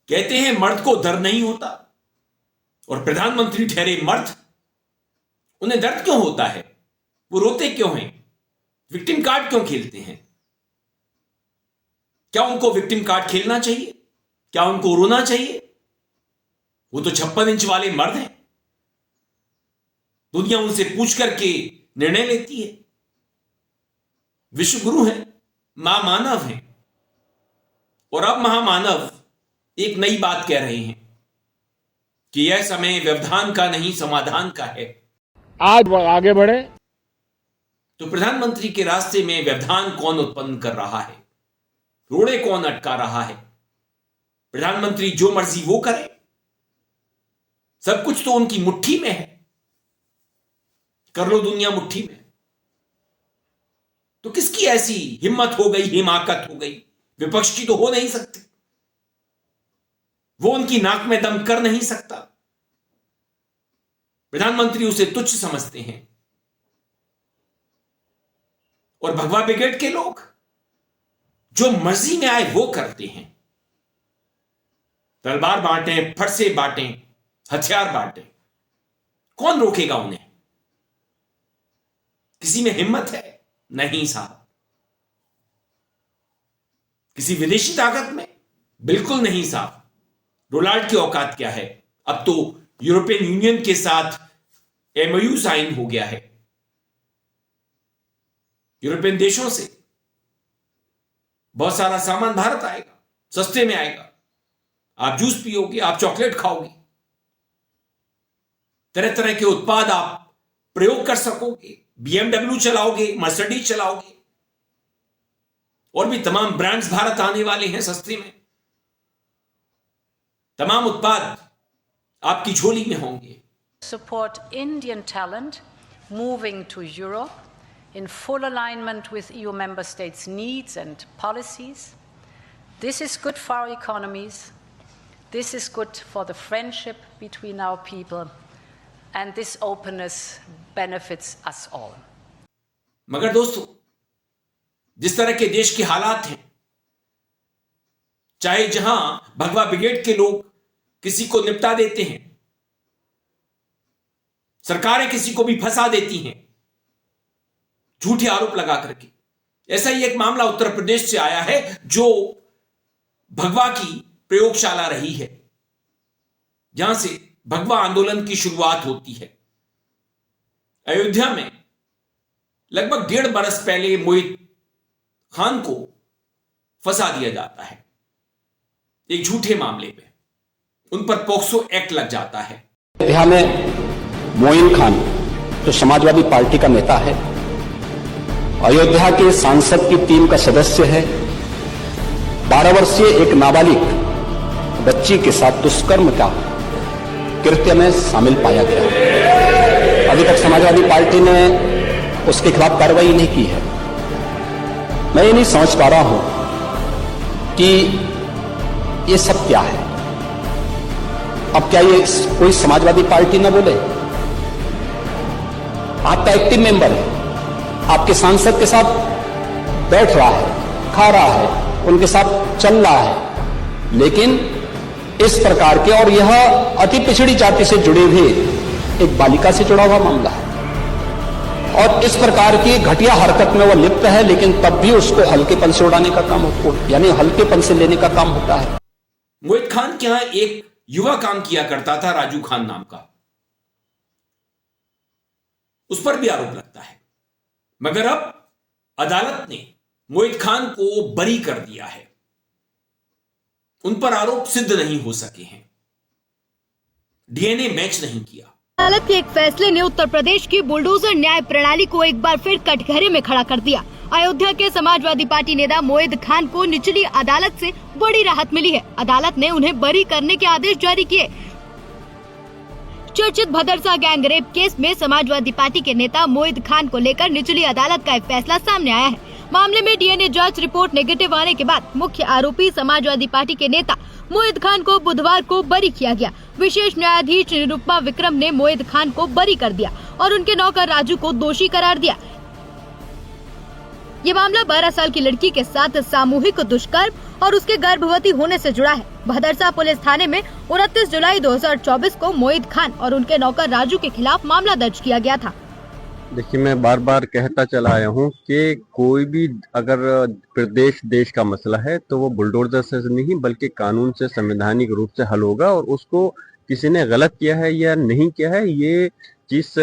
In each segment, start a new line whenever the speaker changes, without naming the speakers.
कहते हैं मर्द को दर्द नहीं होता, और प्रधानमंत्री ठहरे मर्द, उन्हें दर्द क्यों होता है? वो रोते क्यों हैं? विक्टिम कार्ड क्यों खेलते हैं? क्या उनको विक्टिम कार्ड खेलना चाहिए? क्या उनको रोना चाहिए? वो तो 56 इंच वाले मर्द हैं। दुनिया उनसे पूछ करके निर्णय लेती है। विश्व गुरु हैं, महामानव हैं, और अब महामानव एक नई बात कह रहे हैं कि यह समय व्यवधान का नहीं समाधान का है।
आज आगे बढ़े
तो प्रधानमंत्री के रास्ते में व्यवधान कौन उत्पन्न कर रहा है? रोड़े कौन अटका रहा है? प्रधानमंत्री जो मर्जी वो करे, सब कुछ तो उनकी मुट्ठी में है। कर लो दुनिया मुट्ठी में। तो किसकी ऐसी हिम्मत हो गई, हिमाकत हो गई? विपक्ष की तो हो नहीं सकती। वो उनकी नाक में दम कर नहीं सकता। प्रधानमंत्री उसे तुच्छ समझते हैं। और भगवा ब्रिगेड के लोग जो मर्जी में आए वो करते हैं। तलवार बांटें, फरसे बांटें, हथियार बांटें, कौन रोकेगा उन्हें? किसी में हिम्मत है? नहीं साहब। किसी विदेशी ताकत में? बिल्कुल नहीं साहब। डोनाल्ड की औकात क्या है? अब तो यूरोपियन यूनियन के साथ MOU साइन हो गया है। यूरोपियन देशों से बहुत सारा सामान भारत आएगा, सस्ते में आएगा। आप जूस पियोगे, आप चॉकलेट खाओगे, तरह तरह के उत्पाद आप प्रयोग कर सकोगे। BMW चलाओगे, मर्सिडीज चलाओगे, और भी तमाम ब्रांड्स भारत आने वाले हैं सस्ते में। तमाम उत्पाद आपकी झोली में होंगे।
Support Indian talent moving to Europe in full alignment with EU member states' needs and policies. This is good for our economies. This is good for the friendship between our people. And this openness benefits us all.
मगर दोस्तों, जिस तरह के देश के हालात हैं, चाहे जहां भगवा ब्रिगेड के लोग किसी को निपटा देते हैं, सरकारें किसी को भी फंसा देती हैं झूठे आरोप लगा करके। ऐसा ही एक मामला उत्तर प्रदेश से आया है, जो भगवा की प्रयोगशाला रही है, जहां से भगवा आंदोलन की शुरुआत होती है। अयोध्या में लगभग 1.5 बरस पहले मोहित खान को फंसा दिया जाता है एक झूठे मामले में। उन पर पोक्सो एक्ट लग जाता है।
अयोध्या में मोइन खान जो समाजवादी पार्टी का नेता है, अयोध्या के सांसद की टीम का सदस्य है, 12 वर्षीय एक नाबालिग बच्ची के साथ दुष्कर्म का कृत्य में शामिल पाया गया। अभी तक समाजवादी पार्टी ने उसके खिलाफ कार्रवाई नहीं की है। मैं ये नहीं समझ पा रहा हूं कि ये सब क्या है। अब क्या ये कोई समाजवादी पार्टी ना बोले? आपका एक्टिव मेंबर है, आपके सांसद के साथ बैठ रहा है, खा रहा है, उनके साथ चल रहा है, लेकिन इस प्रकार के, और यह अति पिछड़ी जाति से जुड़े हुए एक बालिका से जुड़ा हुआ मामला है, और इस प्रकार की घटिया हरकत में वह लिप्त है, लेकिन तब भी उसको हल्केपन से उड़ाने का काम होता है, यानी हल्केपन से लेने का काम होता है।
मोहित खान के यहां एक युवा काम किया करता था, राजू खान नाम का, उस पर भी आरोप लगता है। मगर अब अदालत ने मोहित खान को बरी कर दिया है। उन पर आरोप सिद्ध नहीं हो सके हैं, DNA मैच नहीं किया।
अदालत के एक फैसले ने उत्तर प्रदेश की बुलडोजर न्याय प्रणाली को एक बार फिर कटघरे में खड़ा कर दिया। अयोध्या के समाजवादी पार्टी नेता मोहित खान को निचली अदालत से बड़ी राहत मिली है। अदालत ने उन्हें बरी करने के आदेश जारी किए। चर्चित भदरसा गैंग रेप केस में समाजवादी पार्टी के नेता मोहित खान को लेकर निचली अदालत का एक फैसला सामने आया है। मामले में DNA जांच रिपोर्ट नेगेटिव आने के बाद मुख्य आरोपी समाजवादी पार्टी के नेता मोहित खान को बुधवार को बरी किया गया। विशेष न्यायाधीश निरुपमा विक्रम ने मोहित खान को बरी कर दिया और उनके नौकर राजू को दोषी करार दिया। ये मामला 12 साल की लड़की के साथ सामूहिक दुष्कर्म और उसके गर्भवती होने से जुड़ा है। भदरसा पुलिस थाने में 29 जुलाई 2024 को मोहित खान और उनके नौकर राजू के खिलाफ मामला दर्ज किया गया था।
देखिए, मैं बार बार कहता चला आया हूँ कि कोई भी अगर प्रदेश देश का मसला है तो वो बुलडोजर से नहीं बल्कि कानून से, संवैधानिक रूप से हल होगा। और उसको किसी ने गलत किया है या नहीं किया है, ये जिस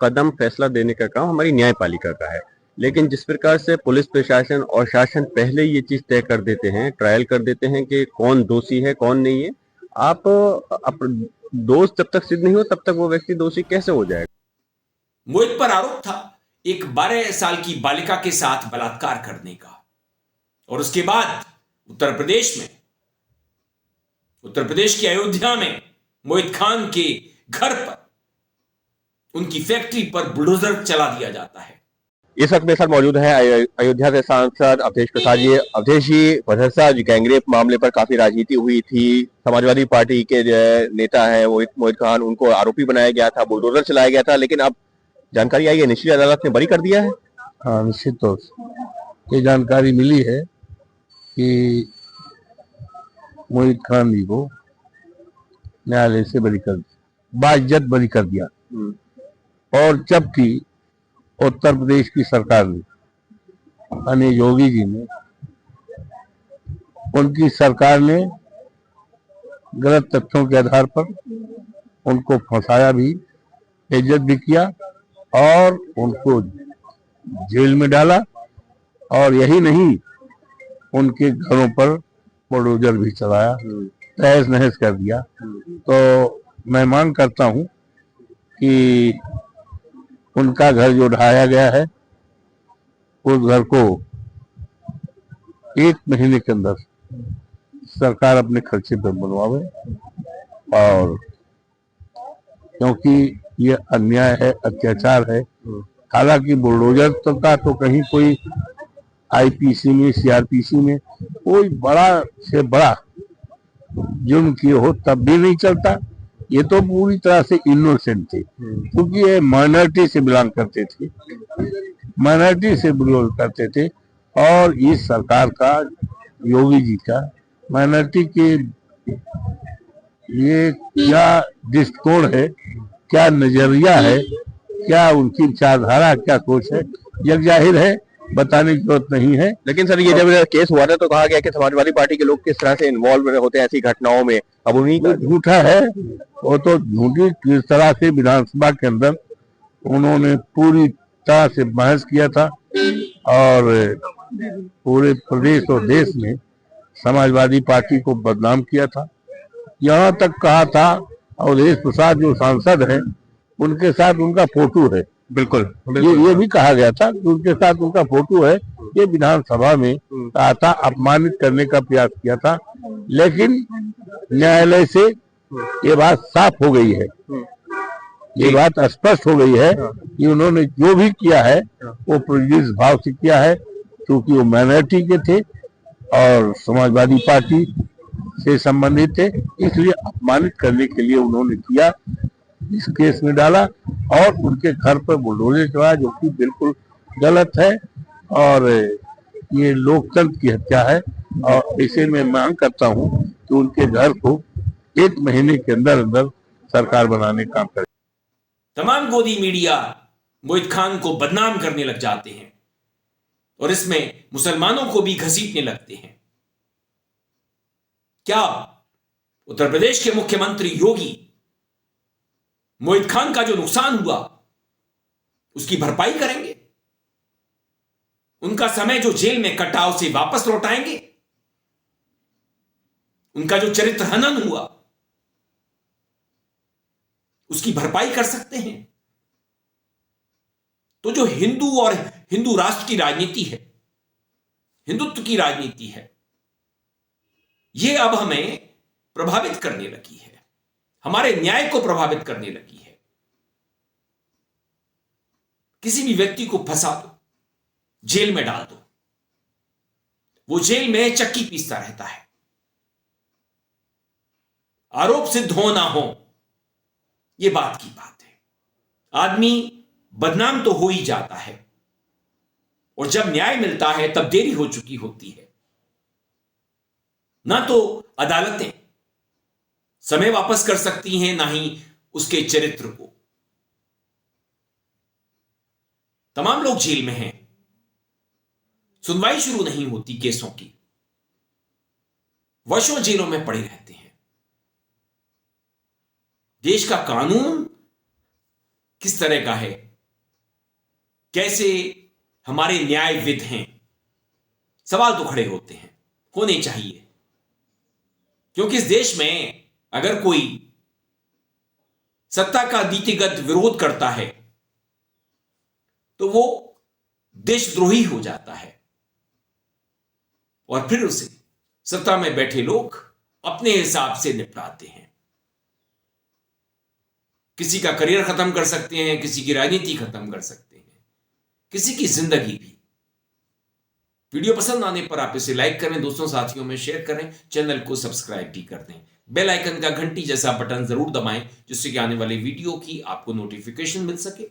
कदम फैसला देने का काम हमारी न्यायपालिका का है। लेकिन जिस प्रकार से पुलिस प्रशासन और शासन पहले ये चीज तय कर देते हैं, ट्रायल कर देते हैं कि कौन दोषी है कौन नहीं है, आप दोष जब तक सिद्ध नहीं हो तब तक वो व्यक्ति दोषी कैसे हो जाएगा।
मोहित पर आरोप था एक 12 साल की बालिका के साथ बलात्कार करने का। और उसके बाद उत्तर प्रदेश की अयोध्या में मोहित खान के घर पर, उनकी फैक्ट्री पर बुलडोजर चला दिया जाता है।
इस वक्त मेरे साथ मौजूद है अयोध्या से सांसद अवधेश प्रसाद जी। अवधेश जी, भदरसा गैंगरेप मामले पर काफी राजनीति हुई थी। समाजवादी पार्टी के नेता है मोहित खान, उनको आरोपी बनाया गया था, बुलडोजर चलाया गया था, लेकिन अब जानकारी आई है निचली अदालत ने बरी कर दिया है।
हाँ, निश्चित तौर से ये जानकारी मिली है कि मोहित खान जी को न्यायालय से बरी कर दिया, बाइज्जत बरी कर दिया। और जबकि उत्तर प्रदेश की सरकार ने, यानी योगी जी ने, उनकी सरकार ने गलत तथ्यों के आधार पर उनको फंसाया भी, इज्जत भी किया और उनको जेल में डाला। और यही नहीं, उनके घरों पर बुलडोजर भी चलाया, तहस नहस कर दिया। तो मैं मांग करता हूं कि उनका घर जो ढाया गया है, उस घर को 1 महीने के अंदर सरकार अपने खर्चे पर बनवावे। और क्योंकि ये अन्याय है, अत्याचार है। हालांकि बुलडोजर तो कहीं कोई आईपीसी में, सीआरपीसी में कोई बड़ा से बड़ा जुर्म किए हो तब भी नहीं चलता। ये तो पूरी तरह से इनोसेंट थे, क्योंकि ये माइनॉरिटी से बिलोंग करते थे। और इस सरकार का, योगी जी का, माइनॉरिटी के ये क्या दृष्टिकोण है, क्या नजरिया है, क्या उनकी विचारधारा, क्या सोच है, यह जाहिर है, बताने की जरूरत नहीं है।
लेकिन सर, ये जब केस हुआ था तो कहा गया कि समाजवादी पार्टी के लोग किस तरह से इन्वॉल्व होते हैं ऐसी घटनाओं में। अब उन्हीं का
झूठा है, वो तो झूठी। किस तरह से विधानसभा के अंदर उन्होंने पूरी तरह से बहस किया था और पूरे प्रदेश और देश में समाजवादी पार्टी को बदनाम किया था। यहाँ तक कहा था, अवधेश प्रसाद जो सांसद हैं, उनके साथ उनका फोटो है।
बिल्कुल,
ये भी कहा गया था कि उनके साथ उनका फोटो है। ये विधानसभा में कहा था, अपमानित करने का प्रयास किया था। लेकिन न्यायालय से ये बात साफ हो गई है, ये बात स्पष्ट हो गई है कि उन्होंने जो भी किया है वो प्रेजुडिस भाव से किया है, क्योंकि वो माइनॉरिटी के थे और समाजवादी पार्टी से संबंधित थे। इसलिए अपमानित करने के लिए उन्होंने किया, इस केस में डाला और उनके घर पर बुलडोजर चलाया, जो कि बिल्कुल गलत है और ये लोकतंत्र की हत्या है। और इसे मैं मांग करता हूं कि उनके घर को 1 महीने के अंदर अंदर सरकार बनाने का काम करे।
तमाम गोदी मीडिया मोहित खान को बदनाम करने लग जाते हैं और इसमें मुसलमानों को भी घसीटने लगते हैं। क्या उत्तर प्रदेश के मुख्यमंत्री योगी मोहित खान का जो नुकसान हुआ उसकी भरपाई करेंगे? उनका समय जो जेल में कटा उसे वापस लौटाएंगे? उनका जो चरित्र हनन हुआ उसकी भरपाई कर सकते हैं? तो जो हिंदू और हिंदू राष्ट्र की राजनीति है, हिंदुत्व की राजनीति है, यह अब हमें प्रभावित करने लगी है, हमारे न्याय को प्रभावित करने लगी है। किसी भी व्यक्ति को फंसा दो, जेल में डाल दो, वो जेल में चक्की पीसता रहता है। आरोप सिद्ध हो ना हो, यह बात की बात है। आदमी बदनाम तो हो ही जाता है, और जब न्याय मिलता है तब देरी हो चुकी होती है। ना तो अदालतें समय वापस कर सकती हैं, ना ही उसके चरित्र को। तमाम लोग जेल में हैं, सुनवाई शुरू नहीं होती केसों की, वर्षों जेलों में पड़े रहते हैं। देश का कानून किस तरह का है, कैसे हमारे न्यायविद हैं, सवाल तो खड़े होते हैं, होने चाहिए। क्योंकि इस देश में अगर कोई सत्ता का नीतिगत विरोध करता है तो वो देशद्रोही हो जाता है, और फिर उसे सत्ता में बैठे लोग अपने हिसाब से निपटाते हैं। किसी का करियर खत्म कर सकते हैं, किसी की राजनीति खत्म कर सकते हैं, किसी की जिंदगी भी। वीडियो पसंद आने पर आप इसे लाइक करें, दोस्तों साथियों में शेयर करें, चैनल को सब्सक्राइब भी कर दें। बेल आइकन का घंटी जैसा बटन जरूर दबाएं, जिससे कि आने वाले वीडियो की आपको नोटिफिकेशन मिल सके।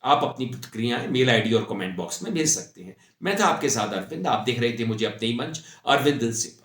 आप अपनी प्रतिक्रियाएं मेल आईडी और कमेंट बॉक्स में भेज सकते हैं। मैं था आपके साथ अरविंद, आप देख रहे थे मुझे अपने ही मंच अरविंद दिल से।